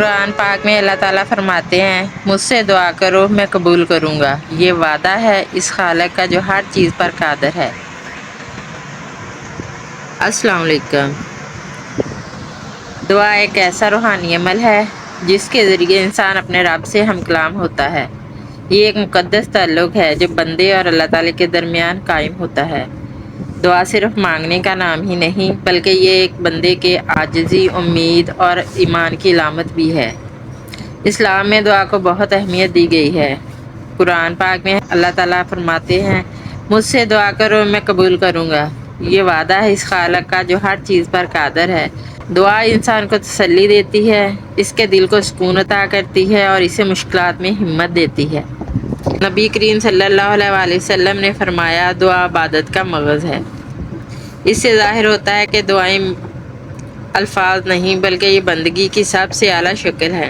قرآن پاک میں اللہ تعالیٰ فرماتے ہیں، مجھ سے دعا کرو میں قبول کروں گا۔ یہ وعدہ ہے اس خالق کا جو ہر چیز پر قادر ہے۔ السلام علیکم۔ دعا ایک ایسا روحانی عمل ہے جس کے ذریعے انسان اپنے رب سے ہم کلام ہوتا ہے۔ یہ ایک مقدس تعلق ہے جو بندے اور اللہ تعالیٰ کے درمیان قائم ہوتا ہے۔ دعا صرف مانگنے کا نام ہی نہیں بلکہ یہ ایک بندے کے عاجزی، امید اور ایمان کی علامت بھی ہے۔ اسلام میں دعا کو بہت اہمیت دی گئی ہے۔ قرآن پاک میں اللہ تعالیٰ فرماتے ہیں، مجھ سے دعا کرو میں قبول کروں گا۔ یہ وعدہ ہے اس خالق کا جو ہر چیز پر قادر ہے۔ دعا انسان کو تسلی دیتی ہے، اس کے دل کو سکون عطا کرتی ہے اور اسے مشکلات میں ہمت دیتی ہے۔ نبی کریم صلی اللہ علیہ وآلہ وسلم نے فرمایا، دعا عبادت کا مغز ہے۔ اس سے ظاہر ہوتا ہے کہ دعائیں الفاظ نہیں بلکہ یہ بندگی کی سب سے اعلیٰ شکل ہے۔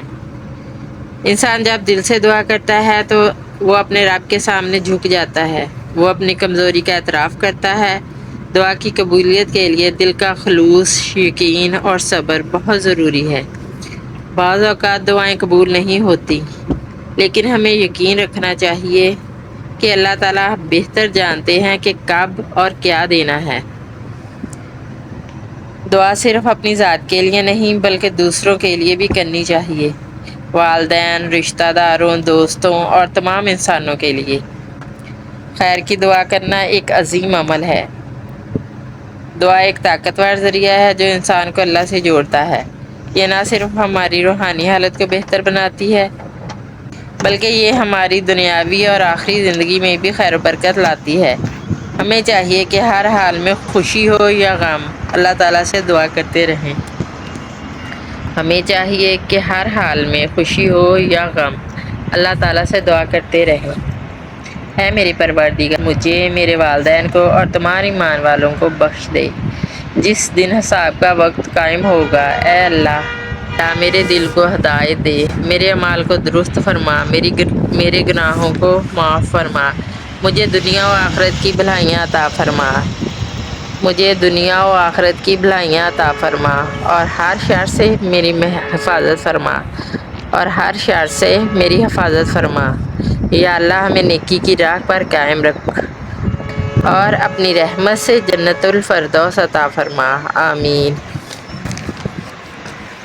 انسان جب دل سے دعا کرتا ہے تو وہ اپنے رب کے سامنے جھک جاتا ہے، وہ اپنی کمزوری کا اعتراف کرتا ہے۔ دعا کی قبولیت کے لیے دل کا خلوص، یقین اور صبر بہت ضروری ہے۔ بعض اوقات دعائیں قبول نہیں ہوتی، لیکن ہمیں یقین رکھنا چاہیے کہ اللہ تعالیٰ بہتر جانتے ہیں کہ کب اور کیا دینا ہے۔ دعا صرف اپنی ذات کے لیے نہیں بلکہ دوسروں کے لیے بھی کرنی چاہیے، والدین، رشتہ داروں، دوستوں اور تمام انسانوں کے لیے۔ خیر کی دعا کرنا ایک عظیم عمل ہے۔ دعا ایک طاقتور ذریعہ ہے جو انسان کو اللہ سے جوڑتا ہے۔ یہ نہ صرف ہماری روحانی حالت کو بہتر بناتی ہے بلکہ یہ ہماری دنیاوی اور آخری زندگی میں بھی خیر و برکت لاتی ہے۔ ہمیں چاہیے کہ ہر حال میں خوشی ہو یا غم اللہ تعالیٰ سے دعا کرتے رہیں۔ ہمیں چاہیے کہ ہر حال میں خوشی ہو یا غم اللہ تعالیٰ سے دعا کرتے رہیں۔ اے میرے پروردگار، مجھے، میرے والدین کو اور تمام ایمان والوں کو بخش دے۔ جس دن حساب کا وقت قائم ہوگا، اے اللہ میرے دل کو ہدایت دے، میرے اعمال کو درست فرما، میرے گناہوں کو معاف فرما، مجھے دنیا و آخرت کی بھلائیاں عطا فرما، مجھے دنیا و آخرت کی بھلائیاں عطا فرما اور ہر شر سے میری حفاظت فرما اور ہر شر سے میری حفاظت فرما۔ یا اللہ ہمیں نیکی کی راہ پر قائم رکھ اور اپنی رحمت سے جنت الفردوس عطا فرما، آمین۔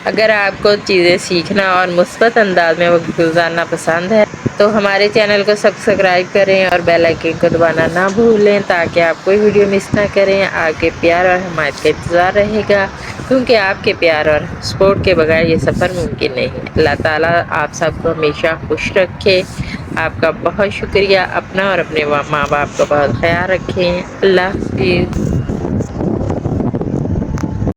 اگر آپ کو چیزیں سیکھنا اور مثبت انداز میں وقت گزارنا پسند ہے تو ہمارے چینل کو سبسکرائب کریں اور بیل آئیکن کو دبانا نہ بھولیں تاکہ آپ کوئی ویڈیو مس نہ کریں۔ آپ کے پیار اور حمایت کا انتظار رہے گا کیونکہ آپ کے پیار اور سپورٹ کے بغیر یہ سفر ممکن نہیں۔ اللہ تعالیٰ آپ سب کو ہمیشہ خوش رکھے۔ آپ کا بہت شکریہ۔ اپنا اور اپنے ماں باپ کا بہت خیال رکھیں۔ اللہ حافظ۔